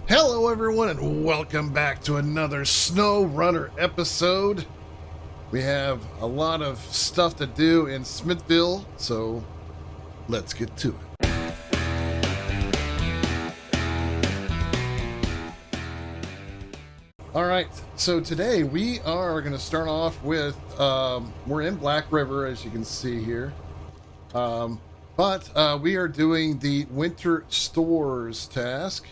Hello everyone and welcome back to another Snow Runner episode. We have a lot of stuff to do in Smithville, so let's get to it. Alright, so today we are going to start off with, we're in Black River as you can see here. But we are doing the winter stores task.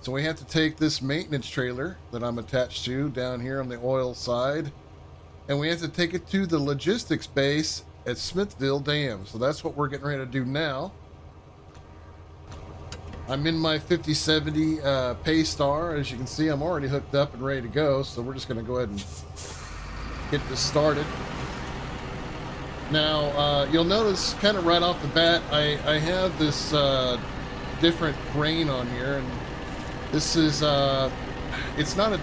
So we have to take this maintenance trailer that I'm attached to down here on the oil side, and we have to take it to the logistics base at Smithville Dam. So that's what we're getting ready to do now. I'm in my 5070 Paystar. As you can see, I'm already hooked up and ready to go. So we're just going to go ahead and get this started. Now, you'll notice kind of right off the bat, I have this different crane on here, and this is, it's not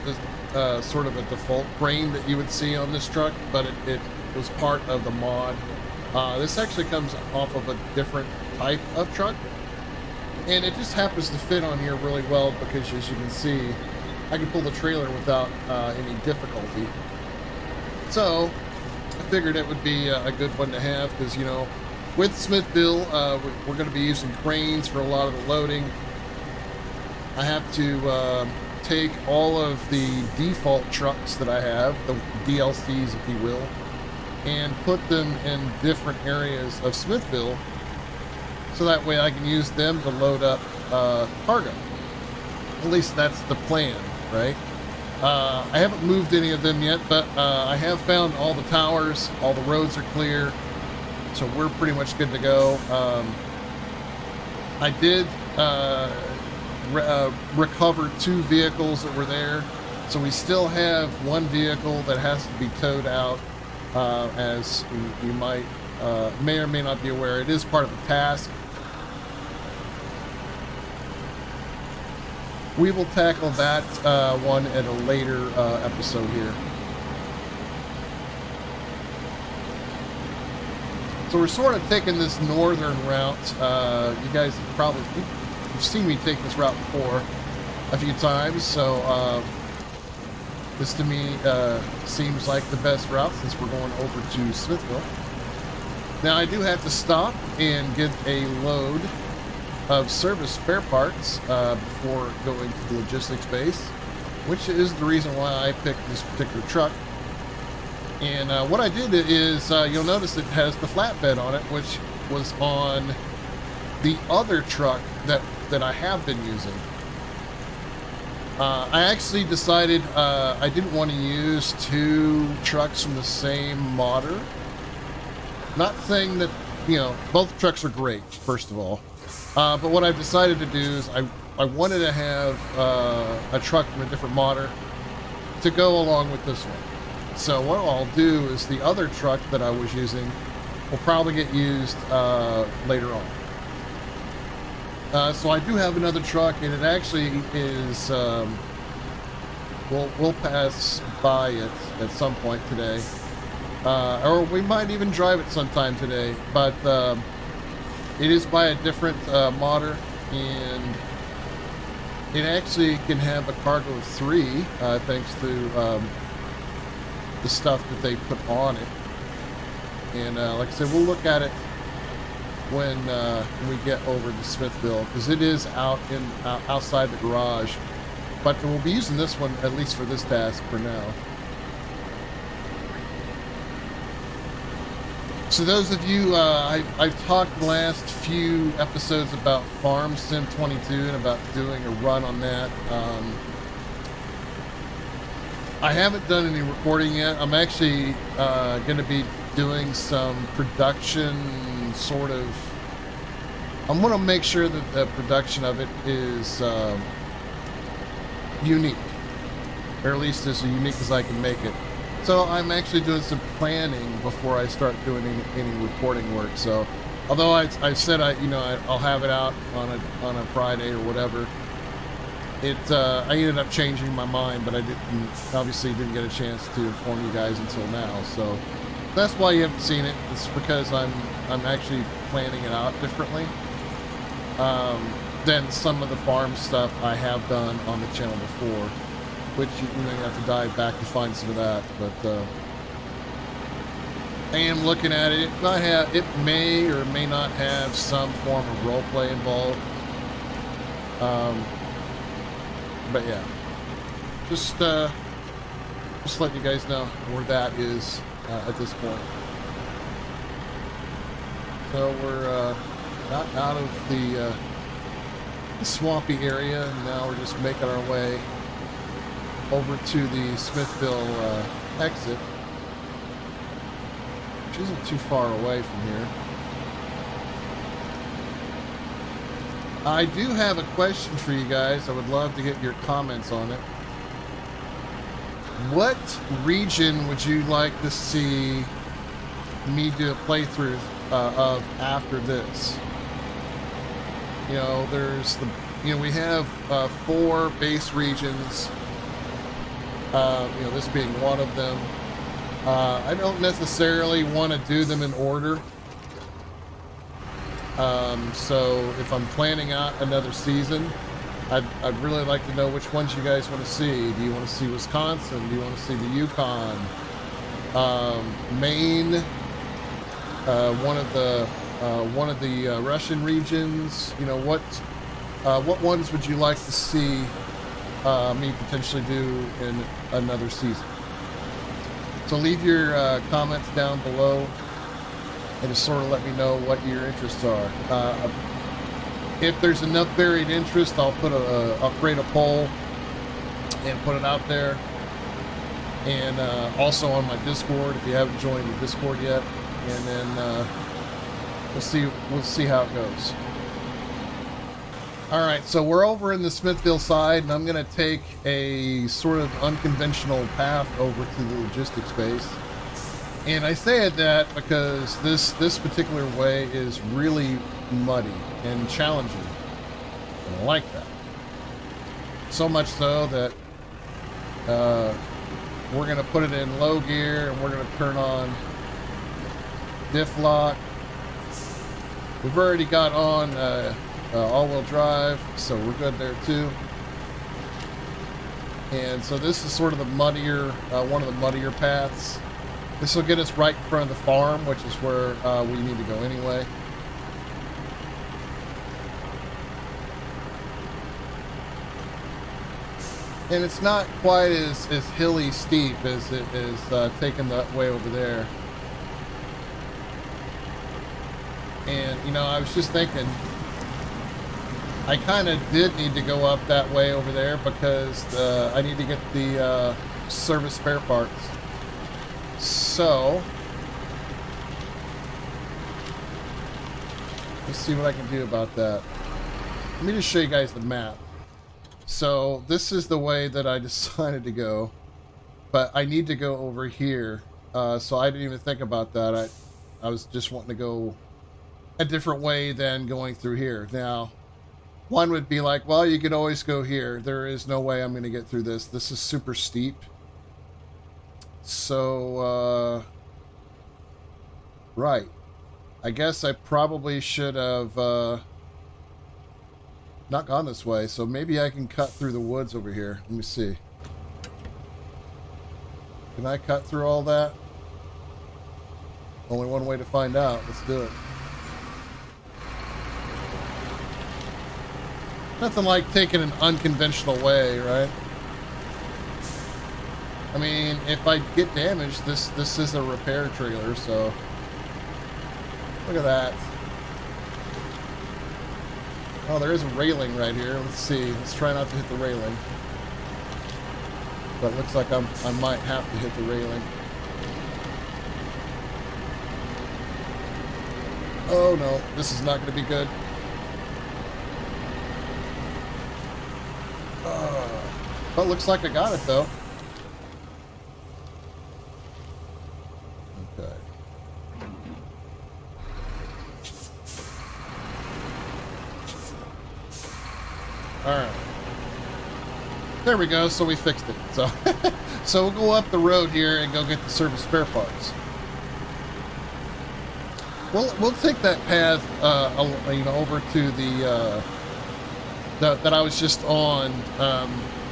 a sort of a default crane that you would see on this truck, but it was part of the mod. This actually comes off of a different type of truck, and it just happens to fit on here really well because, as you can see, I can pull the trailer without any difficulty. So I figured it would be a good one to have because, you know, with Smithville, we're going to be using cranes for a lot of the loading. I have to take all of the default trucks that I have, the DLCs if you will, and put them in different areas of Smithville so that way I can use them to load up cargo. At least that's the plan, right? I haven't moved any of them yet, but I have found all the towers, all the roads are clear, so we're pretty much good to go. I did recover 2 vehicles that were there, so we still have 1 vehicle that has to be towed out. As you might may or may not be aware, it is part of the task. We will tackle that one at a later episode here. So we're sort of taking this northern route. You guys have probably you've seen me take this route before a few times, so this to me seems like the best route since we're going over to Smithville. Now I do have to stop and get a load of service spare parts before going to the logistics base, which is the reason why I picked this particular truck. And what I did is, you'll notice it has the flatbed on it, which was on the other truck that I have been using. I actually decided I didn't want to use 2 trucks from the same modder. Not saying that, you know, both trucks are great, first of all. But what I've decided to do is I wanted to have a truck from a different modder to go along with this one. So what I'll do is the other truck that I was using will probably get used later on. So I do have another truck, and it actually is, we'll pass by it at some point today. Or we might even drive it sometime today, but it is by a different modder, and it actually can have a cargo of 3, thanks to the stuff that they put on it. And like I said, we'll look at it when we get over to Smithville, because it is outside the garage, but we'll be using this one at least for this task for now. So those of you, I've talked the last few episodes about Farm Sim 22 and about doing a run on that. I haven't done any recording yet. I'm actually going to be doing some production sort of. I'm going to make sure that the production of it is unique, or at least as unique as I can make it. So I'm actually doing some planning before I start doing any recording work. So although I said I'll have it out on a Friday or whatever, I ended up changing my mind, but I obviously didn't get a chance to inform you guys until now. So that's why you haven't seen it. It's because I'm actually planning it out differently. than some of the farm stuff I have done on the channel before, which you have to dive back to find some of that. But I am looking at it. It may or may not have some form of roleplay involved. But yeah, just let you guys know where that is at this point. So we're out of the swampy area, and now we're just making our way over to the Smithville exit, which isn't too far away from here. I do have a question for you guys. I would love to get your comments on it. What region would you like to see me do a playthrough of after this? You know, there's we have 4 base regions. This being one of them. I don't necessarily want to do them in order. So if I'm planning out another season, I'd really like to know which ones you guys want to see. Do you want to see Wisconsin? Do you want to see the Yukon? Maine? One of the Russian regions? You know, what ones would you like to see me potentially do in another season? So leave your comments down below and just sort of let me know what your interests are. If there's enough varied interest, I'll create a poll and put it out there. And also on my Discord, if you haven't joined the Discord yet, and then we'll see how it goes. All right, so we're over in the Smithville side, and I'm going to take a sort of unconventional path over to the logistics base. And I say that because this particular way is really muddy and challenging. And I like that. So much so that we're going to put it in low gear, and we're going to turn on diff lock. We've already got on all-wheel drive, so we're good there too. And so this is sort of the muddier, one of the muddier paths. This will get us right in front of the farm, which is where we need to go anyway. And it's not quite as hilly steep as it is taking that way over there. And, I was just thinking, I kind of did need to go up that way over there because I need to get the service spare parts. So, let's see what I can do about that. Let me just show you guys the map. So, this is the way that I decided to go, but I need to go over here. So I didn't even think about that. I was just wanting to go a different way than going through here. Now, one would be like, well, you could always go here. There is no way I'm going to get through this. This is super steep. So, right. I guess I probably should have not gone this way. So maybe I can cut through the woods over here. Let me see. Can I cut through all that? Only one way to find out. Let's do it. Nothing like taking an unconventional way, right? I mean, if I get damaged, this is a repair trailer, so look at that. Oh, there is a railing right here. Let's see. Let's try not to hit the railing. But it looks like I might have to hit the railing. Oh no, this is not going to be good. Well, looks like I got it though. Okay. Alright. There we go, so we fixed it. So we'll go up the road here and go get the service spare parts. We'll take that path, over to the that I was just on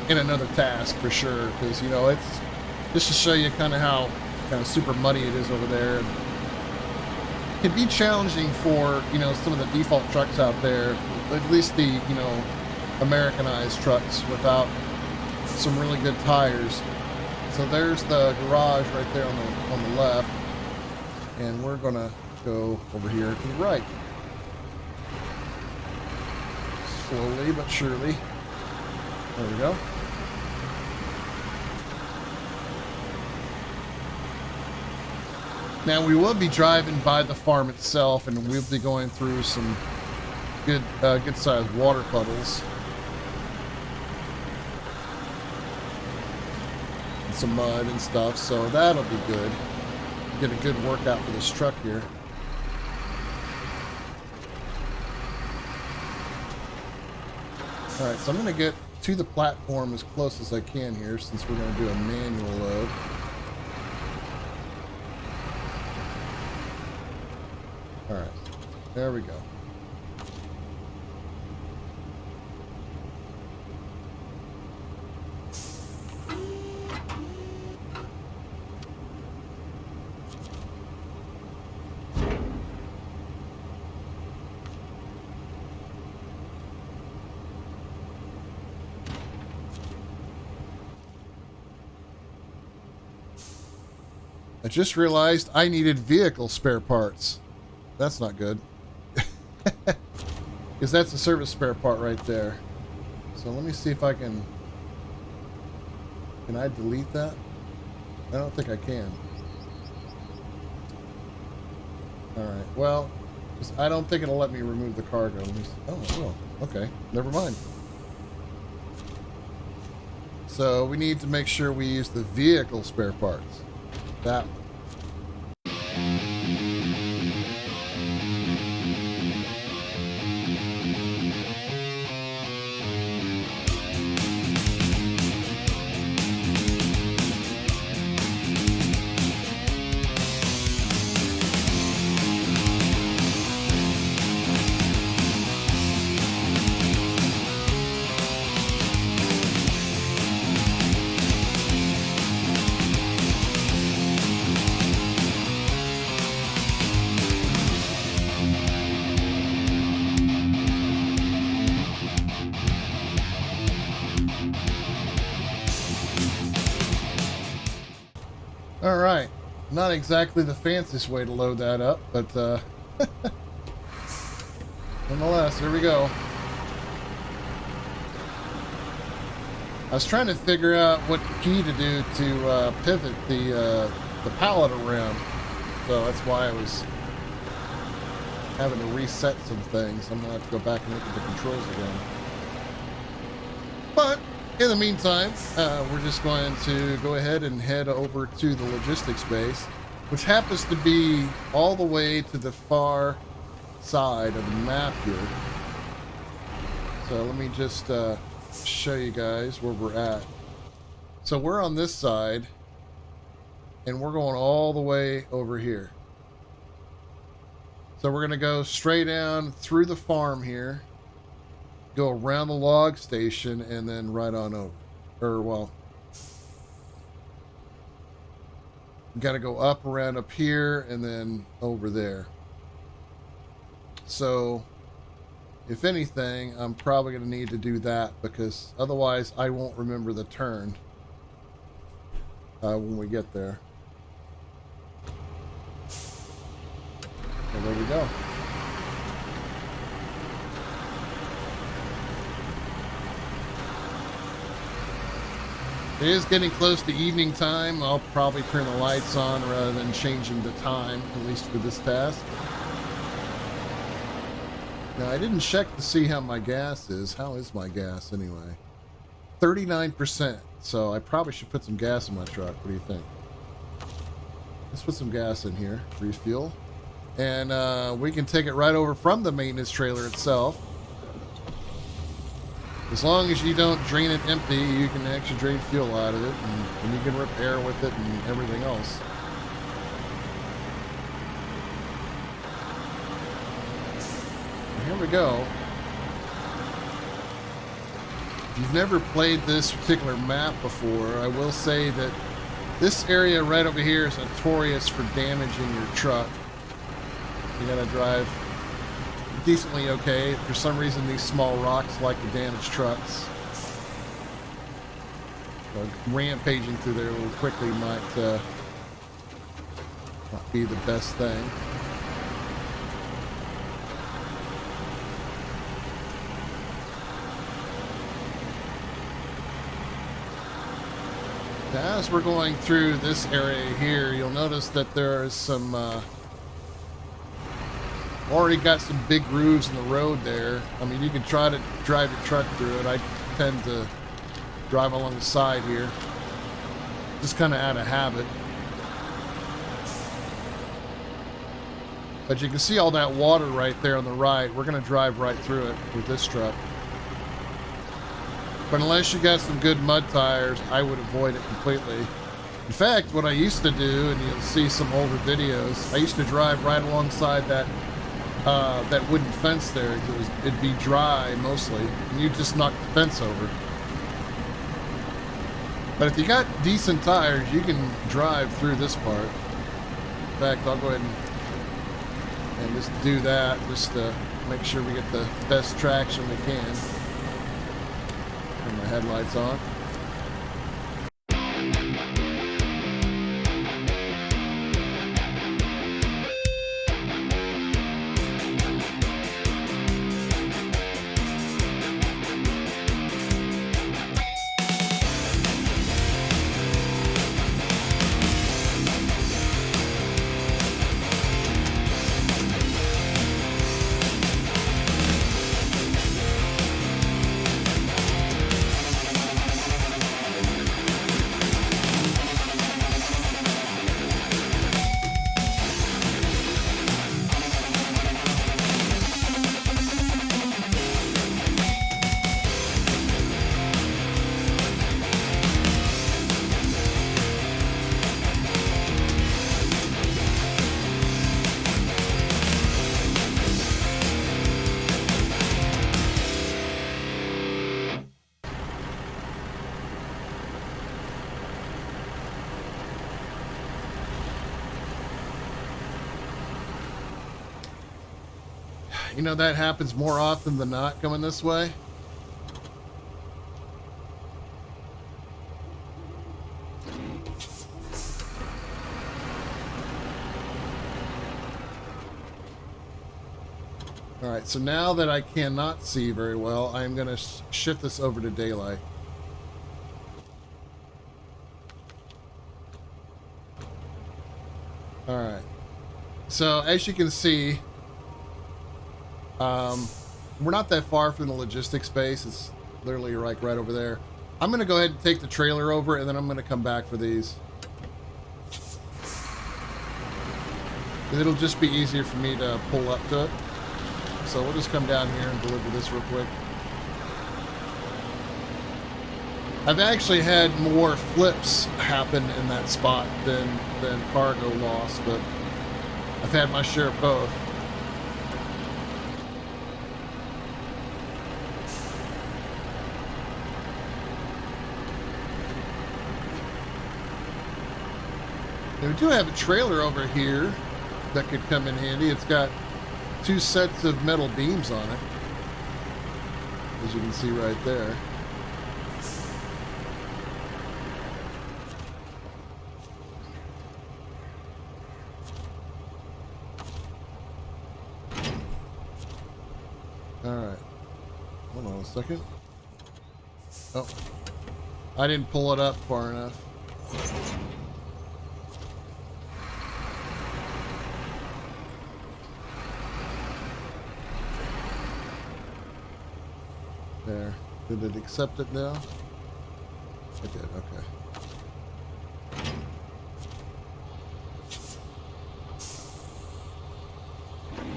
in another task for sure, because you know it's just to show you kind of how kind of super muddy it is over there. And it can be challenging for some of the default trucks out there, at least the Americanized trucks without some really good tires. So there's the garage right there on the left, and we're gonna go over here to the right. Slowly but surely. There we go. Now we will be driving by the farm itself, and we'll be going through some good sized water puddles. And some mud and stuff, so that'll be good. Get a good workout for this truck here. Alright, so I'm going to get to the platform as close as I can here, since we're going to do a manual load. Alright, there we go. I just realized I needed vehicle spare parts. That's not good. Because that's a service spare part right there. So let me see if I can... Can I delete that? I don't think I can. Alright, well, I don't think it'll let me remove the cargo. Oh, it will. Okay, never mind. So we need to make sure we use the vehicle spare parts. That one. Alright, not exactly the fanciest way to load that up, but nonetheless, here we go. I was trying to figure out what key to do to pivot the pallet around, so that's why I was having to reset some things. I'm going to have to go back and look at the controls again. But in the meantime, we're just going to go ahead and head over to the logistics base, which happens to be all the way to the far side of the map here. So let me just show you guys where we're at. So we're on this side, and we're going all the way over here. So we're going to go straight down through the farm here, go around the log station, and then right on over. Or, well, got to go up around up here and then over there. So, if anything, I'm probably going to need to do that, because otherwise I won't remember the turn when we get there. So there we go. It is getting close to evening time. I'll probably turn the lights on rather than changing the time, at least for this task. Now, I didn't check to see how my gas is. How is my gas anyway? 39%. So I probably should put some gas in my truck. What do you think? Let's put some gas in here. Refuel. And we can take it right over from the maintenance trailer itself. As long as you don't drain it empty, you can actually drain fuel out of it, and you can repair with it and everything else. Here we go. If you've never played this particular map before, I will say that this area right over here is notorious for damaging your truck. You gotta drive decently okay. For some reason, these small rocks like to damage trucks. So rampaging through there a little quickly might not be the best thing. As we're going through this area here, you'll notice that there is some already got some big grooves in the road there. I mean, you can try to drive your truck through it. I tend to drive along the side here, just kind of out of habit. But you can see all that water right there on the right. We're going to drive right through it with this truck. But unless you got some good mud tires, I would avoid it completely. In fact, what I used to do, and you'll see some older videos, I used to drive right alongside that that wooden fence there. It'd be dry mostly, and you just knock the fence over. But if you got decent tires, you can drive through this part. In fact, I'll go ahead and just do that, just to make sure we get the best traction we can. Turn my headlights on. You know, that happens more often than not coming this way. All right, so now that I cannot see very well, I'm going to shift this over to daylight. All right. So as you can see, we're not that far from the logistics base. It's literally like right over there. I'm going to go ahead and take the trailer over, and then I'm going to come back for these. It'll just be easier for me to pull up to it. So we'll just come down here and deliver this real quick. I've actually had more flips happen in that spot than cargo loss, but I've had my share of both. We do have a trailer over here that could come in handy. It's got 2 sets of metal beams on it, as you can see right there. All right, hold on a second. Oh, I didn't pull it up far enough. There. Did it accept it now? It did, okay.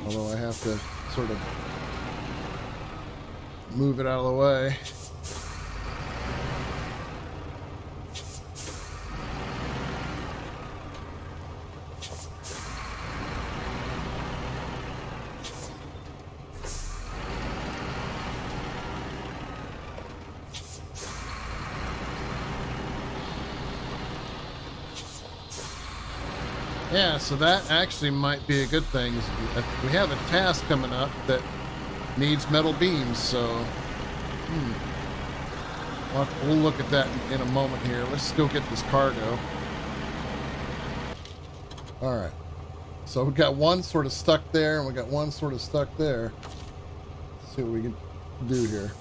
Although I have to sort of move it out of the way. Yeah, so that actually might be a good thing. We have a task coming up that needs metal beams, so we'll look at that in a moment here. Let's go get this cargo. All right. So we got one sort of stuck there, and we got one sort of stuck there. Let's see what we can do here.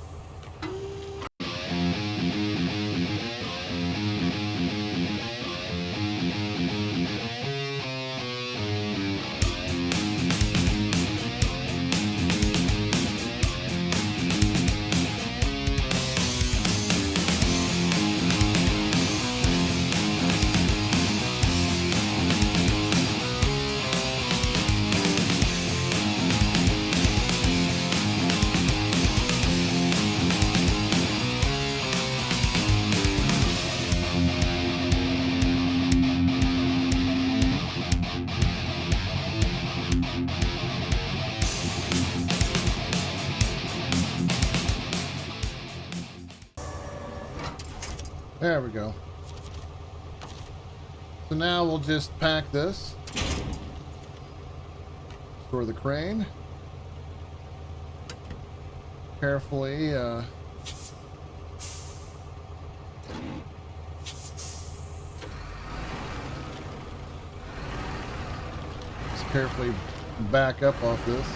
There we go. So now we'll just pack this. Store the crane. Carefully, just carefully back up off this.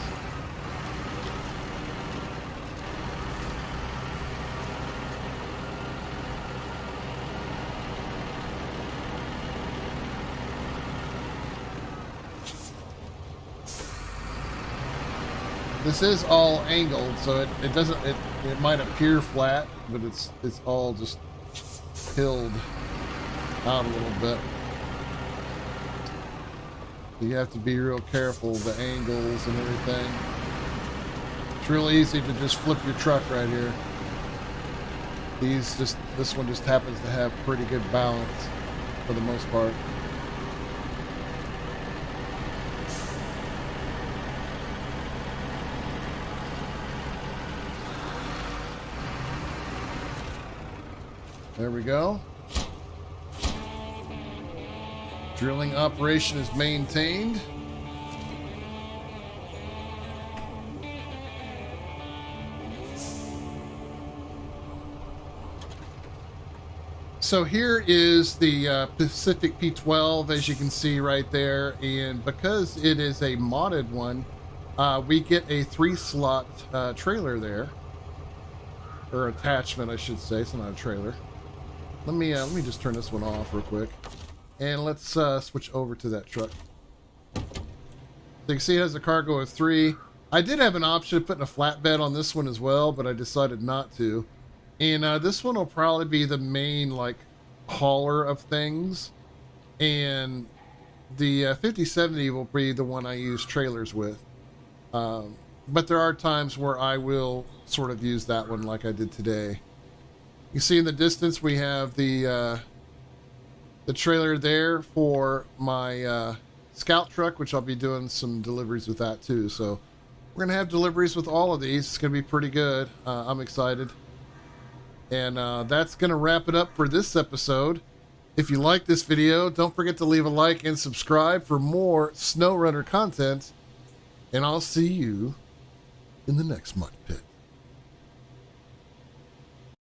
This is all angled, so it doesn't, it might appear flat, but it's all just hilled out a little bit. You have to be real careful of the angles and everything. It's real easy to just flip your truck right here. This one just happens to have pretty good balance for the most part. There we go. Drilling operation is maintained. So here is the Pacific P12, as you can see right there, and because it is a modded one, we get a 3-slot trailer there, or attachment, I should say. It's not a trailer. Let me just turn this one off real quick, and let's switch over to that truck. So you can see it has a cargo of 3. I did have an option of putting a flatbed on this one as well, but I decided not to. And this one will probably be the main like hauler of things, and the 5070 will be the one I use trailers with. But there are times where I will sort of use that one like I did today. You see in the distance we have the trailer there for my scout truck, which I'll be doing some deliveries with that too. So we're gonna have deliveries with all of these. It's gonna be pretty good. I'm excited. And that's gonna wrap it up for this episode. If you like this video, don't forget to leave a like and subscribe for more SnowRunner content. And I'll see you in the next mud pit.